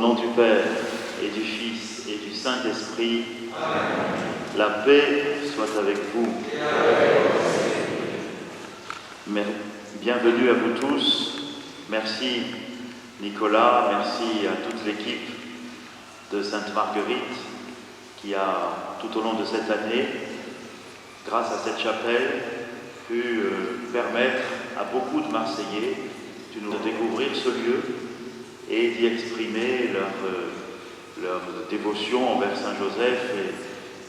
nom du Père et du Fils et du Saint-Esprit, la paix soit avec vous. Bienvenue à vous tous. Merci Nicolas, merci à toute l'équipe de Sainte-Marguerite qui a, tout au long de cette année, grâce à cette chapelle, pu permettre à beaucoup de Marseillais de découvrir ce lieu et d'y exprimer leur dévotion envers Saint-Joseph.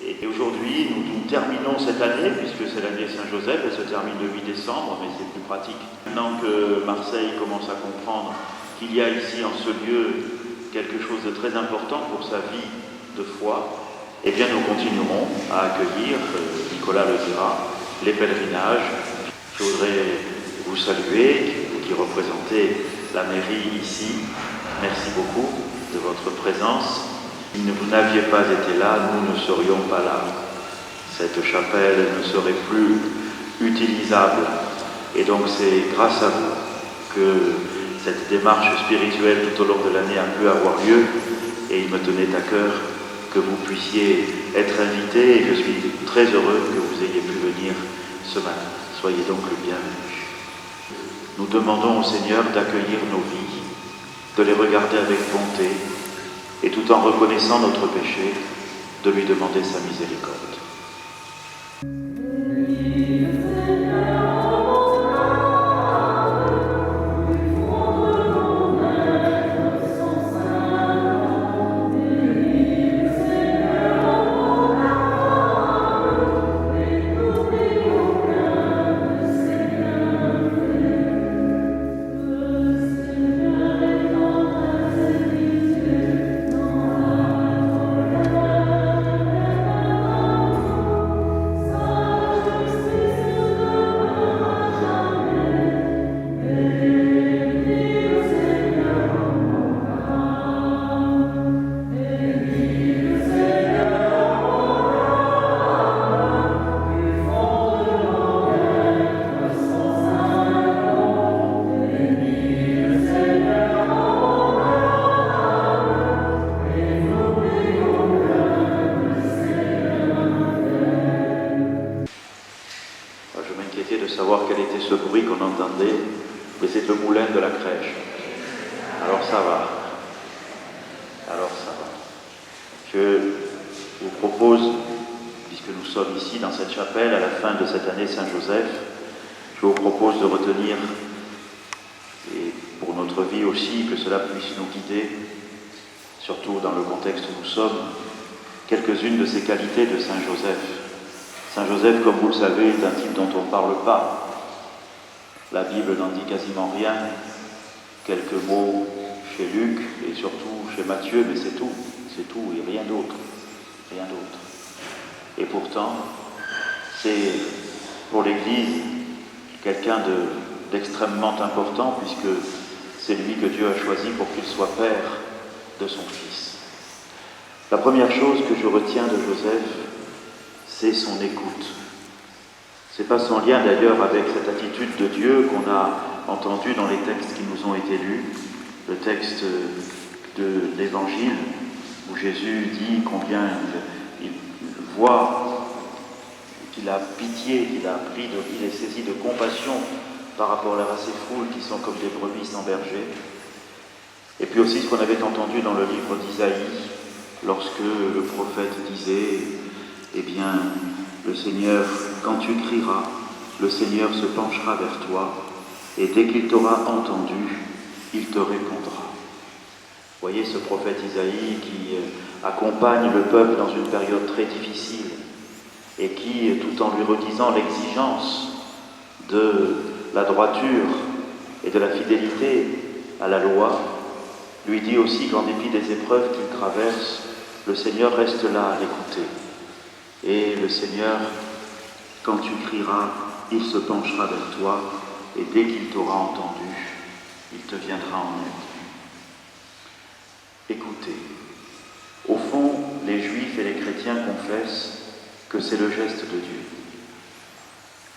Et aujourd'hui, nous terminons cette année, puisque c'est l'année Saint-Joseph, elle se termine le 8 décembre, mais c'est plus pratique. Maintenant que Marseille commence à comprendre qu'il y a ici, en ce lieu, quelque chose de très important pour sa vie de foi, eh bien nous continuerons à accueillir, Nicolas le dira, les pèlerinages. Je voudrais vous saluer, vous qui représentez la mairie ici. Merci beaucoup de votre présence. Si vous n'aviez pas été là, nous ne serions pas là. Cette chapelle ne serait plus utilisable. Et donc c'est grâce à vous que cette démarche spirituelle tout au long de l'année a pu avoir lieu. Et il me tenait à cœur que vous puissiez être invités. Et je suis très heureux que vous ayez pu venir ce matin. Soyez donc le bienvenu. Nous demandons au Seigneur d'accueillir nos vies, de les regarder avec bonté, et tout en reconnaissant notre péché, de lui demander sa miséricorde. De savoir quel était ce bruit qu'on entendait, mais c'est le moulin de la crèche. Alors ça va. Je vous propose, puisque nous sommes ici dans cette chapelle à la fin de cette année Saint-Joseph, je vous propose de retenir, et pour notre vie aussi, que cela puisse nous guider, surtout dans le contexte où nous sommes, quelques-unes de ces qualités de Saint-Joseph. Saint-Joseph, comme vous le savez, est un type dont on ne parle pas. La Bible n'en dit quasiment rien. Quelques mots chez Luc et surtout chez Matthieu, mais c'est tout et rien d'autre. Et pourtant, c'est pour l'Église quelqu'un d'extrêmement important, puisque c'est lui que Dieu a choisi pour qu'il soit père de son Fils. La première chose que je retiens de Joseph, c'est son écoute. C'est pas sans lien d'ailleurs avec cette attitude de Dieu qu'on a entendue dans les textes qui nous ont été lus, le texte de l'Évangile où Jésus dit combien il voit, qu'il a pitié, qu'il est saisi de compassion par rapport à ces foules qui sont comme des brebis sans berger. Et puis aussi ce qu'on avait entendu dans le livre d'Isaïe, lorsque le prophète disait « Eh bien, le Seigneur, quand tu crieras, le Seigneur se penchera vers toi, et dès qu'il t'aura entendu, il te répondra. » Vous voyez ce prophète Isaïe qui accompagne le peuple dans une période très difficile, et qui, tout en lui redisant l'exigence de la droiture et de la fidélité à la loi, lui dit aussi qu'en dépit des épreuves qu'il traverse, le Seigneur reste là à l'écouter. Et le Seigneur, quand tu crieras, il se penchera vers toi, et dès qu'il t'aura entendu, il te viendra en aide. Écoutez. Au fond, les Juifs et les chrétiens confessent que c'est le geste de Dieu.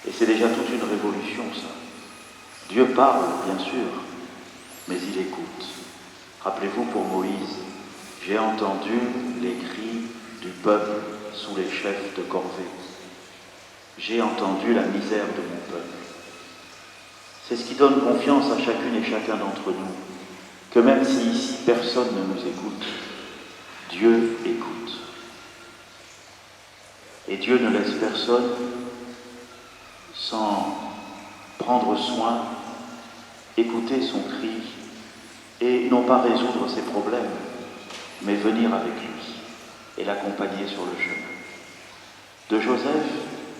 Et c'est déjà toute une révolution, ça. Dieu parle, bien sûr, mais il écoute. Rappelez-vous pour Moïse, j'ai entendu les cris du peuple sous les chefs de corvée. J'ai entendu la misère de mon peuple. C'est ce qui donne confiance à chacune et chacun d'entre nous, que même si ici personne ne nous écoute, Dieu écoute. Et Dieu ne laisse personne sans prendre soin, écouter son cri et non pas résoudre ses problèmes, mais venir avec lui et l'accompagner sur le chemin. De Joseph,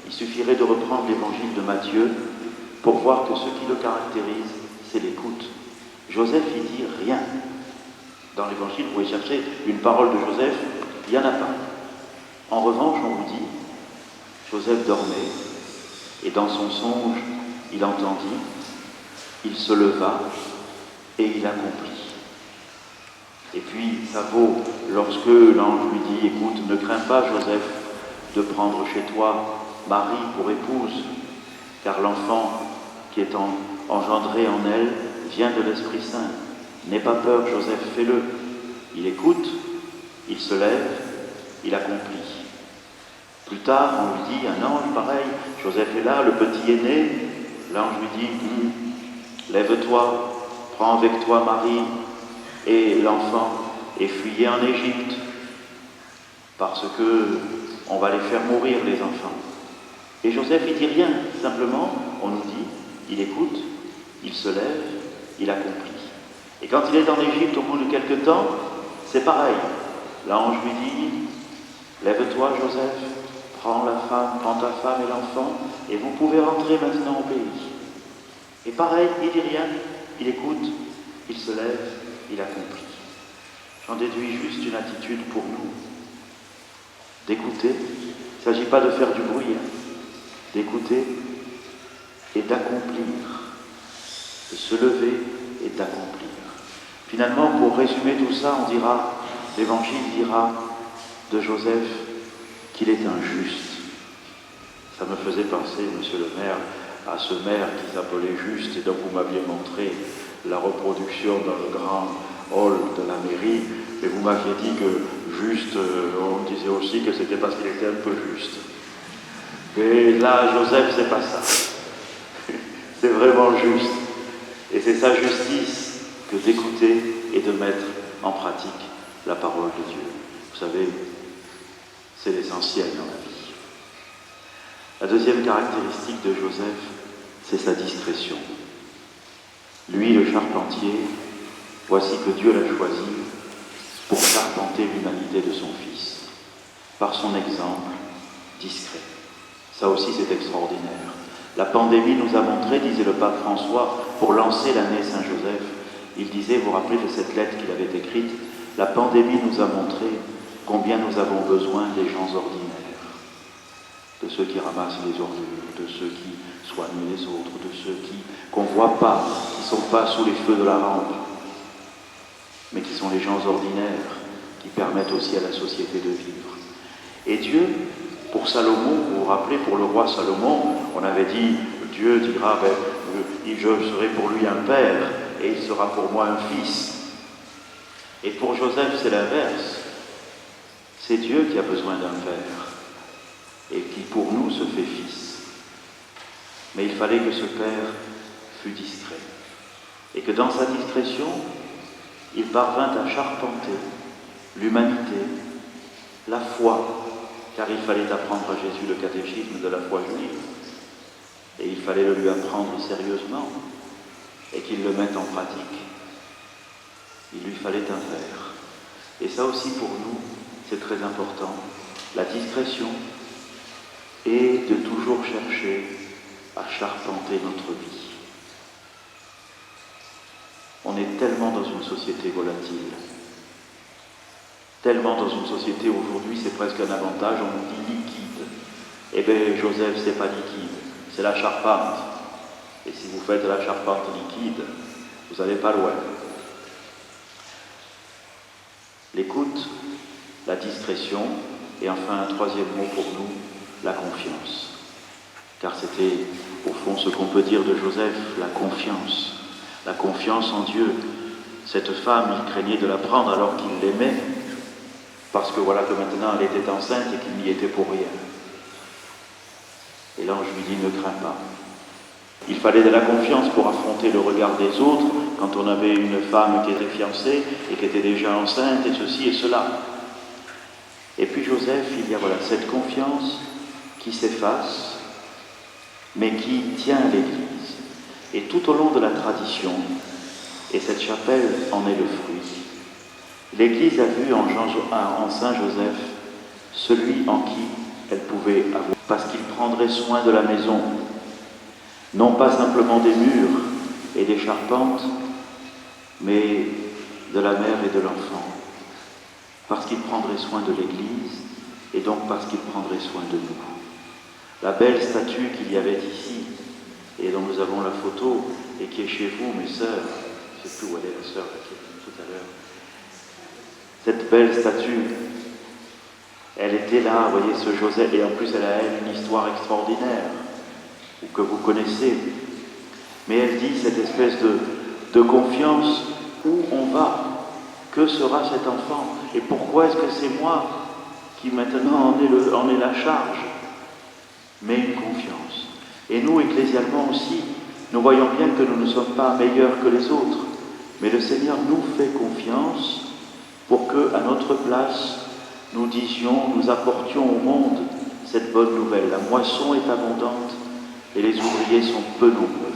il suffirait de reprendre l'évangile de Matthieu pour voir que ce qui le caractérise, c'est l'écoute. Joseph, il dit rien. Dans l'évangile, vous pouvez chercher une parole de Joseph, il n'y en a pas. En revanche, on vous dit, Joseph dormait, et dans son songe, il entendit, il se leva, et il accomplit. Et puis, ça vaut lorsque l'ange lui dit, écoute, ne crains pas, Joseph, de prendre chez toi Marie pour épouse, car l'enfant qui est engendré en elle vient de l'Esprit Saint. N'aie pas peur, Joseph, fais-le. Il écoute, il se lève, il accomplit. Plus tard, on lui dit, un ange pareil, Joseph est là, le petit est né, l'ange lui dit, lève-toi, prends avec toi Marie et l'enfant et fuyez en Égypte, parce que on va les faire mourir, les enfants. Et Joseph, il dit rien, simplement, on nous dit, il écoute, il se lève, il accomplit. Et quand il est en Égypte, au bout de quelque temps, c'est pareil. L'ange lui dit, lève-toi, Joseph, prends ta femme et l'enfant, et vous pouvez rentrer maintenant au pays. Et pareil, il dit rien, il écoute, il se lève, il accomplit. J'en déduis juste une attitude pour nous, d'écouter. Il ne s'agit pas de faire du bruit, d'écouter et d'accomplir, de se lever et d'accomplir. Finalement, pour résumer tout ça, on dira, l'Évangile dira de Joseph qu'il est injuste. Ça me faisait penser, monsieur le maire, à ce maire qui s'appelait Juste, et donc vous m'aviez montré la reproduction dans le grand hall de la mairie, et vous m'aviez dit que Juste, on disait aussi que c'était parce qu'il était un peu juste. Et là, Joseph, c'est pas ça. C'est vraiment juste. Et c'est sa justice que d'écouter et de mettre en pratique la parole de Dieu. Vous savez, c'est l'essentiel dans la vie. La deuxième caractéristique de Joseph, c'est sa discrétion. Lui, le charpentier, voici que Dieu l'a choisi pour charpenter l'humanité de son Fils, par son exemple discret. Ça aussi, c'est extraordinaire. La pandémie nous a montré, disait le pape François, pour lancer l'année Saint-Joseph, il disait, vous vous rappelez de cette lettre qu'il avait écrite, la pandémie nous a montré combien nous avons besoin des gens ordinaires, de ceux qui ramassent les ordures, de ceux qui soignent les autres, de ceux qu'on ne voit pas, qui ne sont pas sous les feux de la rampe, mais qui sont les gens ordinaires, qui permettent aussi à la société de vivre. Et Dieu, pour Salomon, vous vous rappelez, pour le roi Salomon, on avait dit, Dieu dira, je serai pour lui un père, et il sera pour moi un fils. Et pour Joseph, c'est l'inverse. C'est Dieu qui a besoin d'un père, et qui pour nous se fait fils. Mais il fallait que ce père fût discret, et que dans sa discrétion, il parvint à charpenter l'humanité, la foi, car il fallait apprendre à Jésus le catéchisme de la foi juive, et il fallait le lui apprendre sérieusement, et qu'il le mette en pratique. Il lui fallait un père. Et ça aussi pour nous, c'est très important, la discrétion, et de toujours chercher à charpenter notre vie. On est tellement dans une société volatile, tellement dans une société où aujourd'hui c'est presque un avantage, on nous dit liquide. Eh bien Joseph, c'est pas liquide, c'est la charpente. Et si vous faites la charpente liquide, vous n'allez pas loin. L'écoute, la discrétion, et enfin un troisième mot pour nous, la confiance. Car c'était au fond ce qu'on peut dire de Joseph, la confiance en Dieu. Cette femme, il craignait de la prendre alors qu'il l'aimait, parce que voilà que maintenant elle était enceinte et qu'il n'y était pour rien. Et l'ange lui dit, ne crains pas. Il fallait de la confiance pour affronter le regard des autres quand on avait une femme qui était fiancée et qui était déjà enceinte et ceci et cela. Et puis Joseph, il y a voilà cette confiance qui s'efface, mais qui tient l'Église. Et tout au long de la tradition, et cette chapelle en est le fruit, l'Église a vu en Saint Joseph celui en qui elle pouvait avoir, parce qu'il prendrait soin de la maison, non pas simplement des murs et des charpentes, mais de la mère et de l'enfant, parce qu'il prendrait soin de l'Église, et donc parce qu'il prendrait soin de nous. La belle statue qu'il y avait ici, et dont nous avons la photo, et qui est chez vous, mes sœurs, je ne sais plus où elle est la sœur qui est venue tout à l'heure, cette belle statue, elle était là, vous voyez, ce Joseph, et en plus elle a une histoire extraordinaire, ou que vous connaissez, mais elle dit cette espèce de confiance, où on va, que sera cet enfant, et pourquoi est-ce que c'est moi qui maintenant en ai la charge, mais une confiance. Et nous, ecclésialement aussi, nous voyons bien que nous ne sommes pas meilleurs que les autres, mais le Seigneur nous fait confiance pour que, à notre place, nous disions, nous apportions au monde cette bonne nouvelle. La moisson est abondante et les ouvriers sont peu nombreux.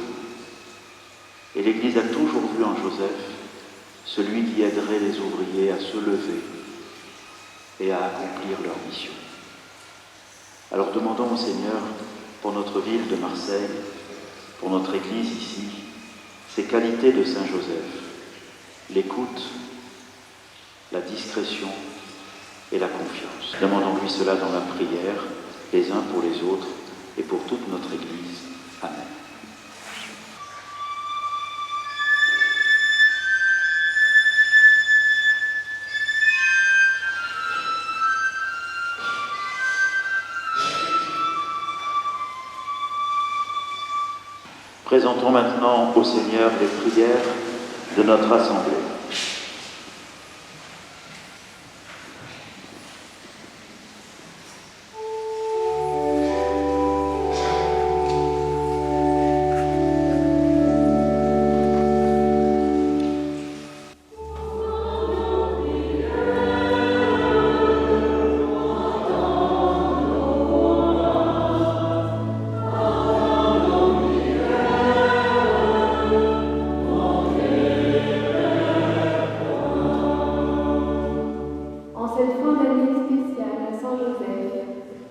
Et l'Église a toujours vu en Joseph celui qui aiderait les ouvriers à se lever et à accomplir leur mission. Alors demandons au Seigneur, pour notre ville de Marseille, pour notre Église ici, ces qualités de Saint Joseph, l'écoute, la discrétion et la confiance. Demandons-lui cela dans la prière, les uns pour les autres et pour toute notre Église. Amen. Présentons maintenant au Seigneur les prières de notre Assemblée.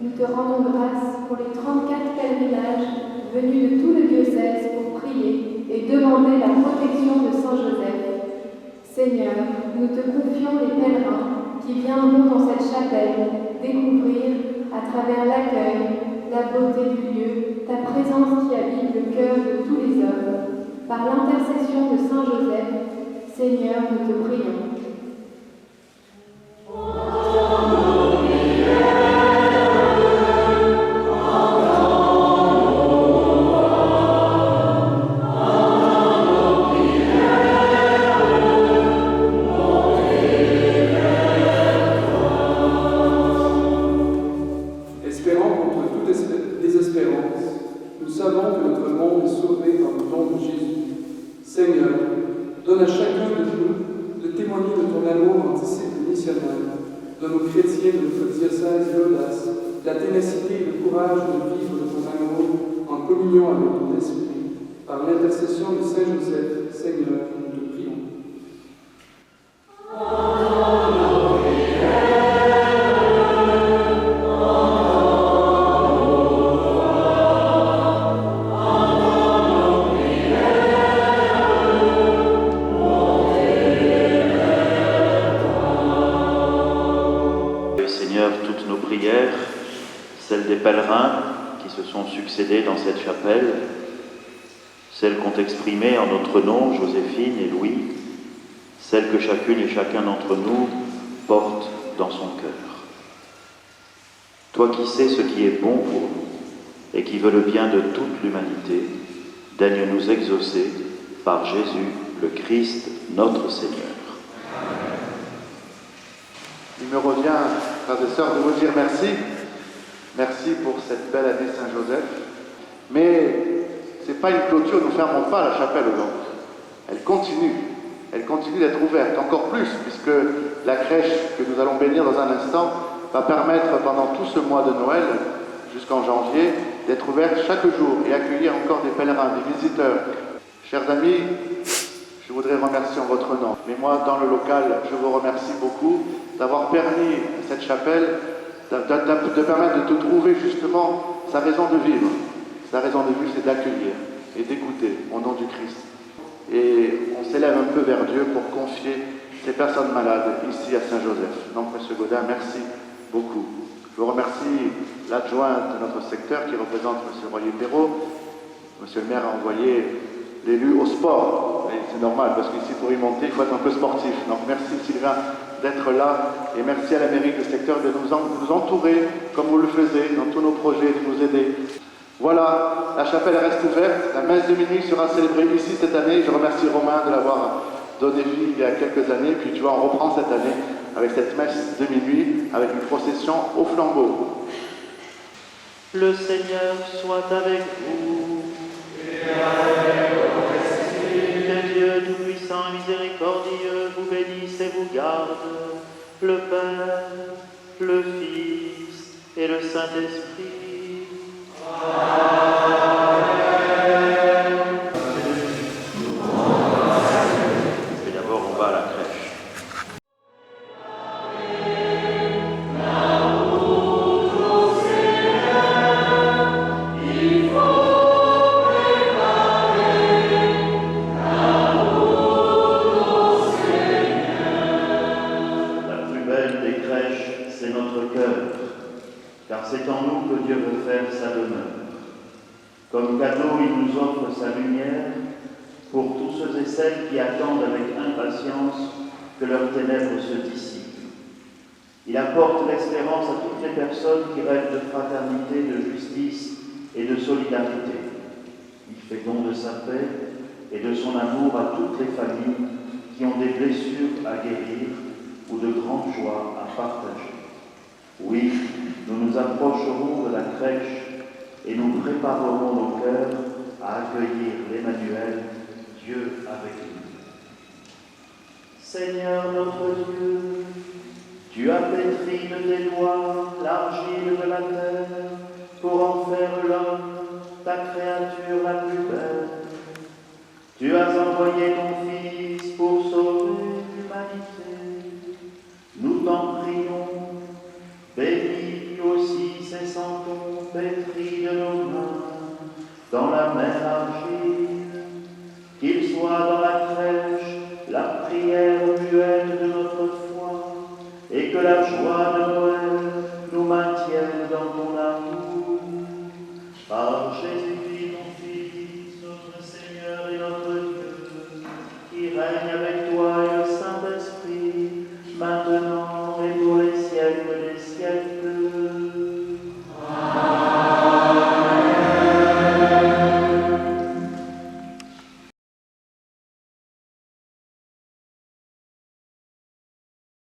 Nous te rendons grâce pour les 34 pèlerinages venus de tout le diocèse pour prier et demander la protection de Saint Joseph. Seigneur, nous te confions les pèlerins qui viendront dans cette chapelle découvrir, à travers l'accueil, la beauté du lieu, ta présence qui habite le cœur de tous les hommes. Par l'intercession de Saint Joseph, Seigneur, nous te prions. Donne à chacun de nous de témoigner de ton amour en disciple missionnaire. Donne aux chrétiens de notre diocèse l'audace, la ténacité et le courage de vivre de ton amour en communion avec ton esprit. Par l'intercession de Saint Joseph, Seigneur, nous te prions. Celles des pèlerins qui se sont succédés dans cette chapelle, celles qu'ont exprimées en notre nom Joséphine et Louis, celles que chacune et chacun d'entre nous porte dans son cœur. Toi qui sais ce qui est bon pour nous et qui veux le bien de toute l'humanité, daigne nous exaucer par Jésus le Christ notre Seigneur. Il me revient, frères et sœurs, de vous dire merci. Merci pour cette belle année Saint-Joseph. Mais ce n'est pas une clôture, nous ne fermons pas la chapelle aujourd'hui. Elle continue d'être ouverte, encore plus, puisque la crèche que nous allons bénir dans un instant va permettre pendant tout ce mois de Noël, jusqu'en janvier, d'être ouverte chaque jour et accueillir encore des pèlerins, des visiteurs. Chers amis, je voudrais remercier en votre nom. Mais moi, dans le local, je vous remercie beaucoup d'avoir permis à cette chapelle de permettre de trouver justement sa raison de vivre. Sa raison de vivre, c'est d'accueillir et d'écouter au nom du Christ. Et on s'élève un peu vers Dieu pour confier ces personnes malades ici à Saint-Joseph. Donc, M. Gaudin, merci beaucoup. Je vous remercie l'adjointe de notre secteur qui représente M. Royer-Perrault. Monsieur le maire a envoyé l'élu au sport. Et c'est normal, parce qu'ici, pour y monter, il faut être un peu sportif. Donc, merci Sylvain d'être là. Et merci à la mairie du secteur de nous entourer, comme vous le faisiez, dans tous nos projets, de nous aider. Voilà, la chapelle reste ouverte. La messe de minuit sera célébrée ici cette année. Je remercie Romain de l'avoir donné vie il y a quelques années. Puis tu vois, on reprend cette année avec cette messe de minuit, avec une procession au flambeau. Le Seigneur soit avec vous. Et avec votre esprit. Que Dieu Tout-Puissant et Miséricordieux vous bénisse et vous garde, le Père, le Fils et le Saint-Esprit. Et d'abord, on va à la crèche. La plus belle des crèches, c'est notre cœur, car c'est en nous que Dieu veut faire sa demeure. Comme cadeau, il nous offre sa lumière pour tous ceux et celles qui attendent avec impatience que leurs ténèbres se dissipent. Il apporte l'espérance à toutes les personnes qui rêvent de fraternité, de justice et de solidarité. Il fait don de sa paix et de son amour à toutes les familles qui ont des blessures à guérir ou de grandes joies à partager. Oui, nous nous approcherons de la crèche et nous préparerons nos cœurs à accueillir l'Emmanuel, Dieu avec nous. Seigneur notre Dieu, tu as pétri de tes doigts l'argile de la terre pour en faire l'homme, ta créature la plus belle. Tu as envoyé ton Fils pour sauver l'humanité. Nous t'en prions, bénis aussi ces santons pétris de nos mains dans la mer argile, qu'ils soient dans la crèche, la prière muette de notre foi, et que la joie de Noël nous maintienne dans ton amour. Par Jésus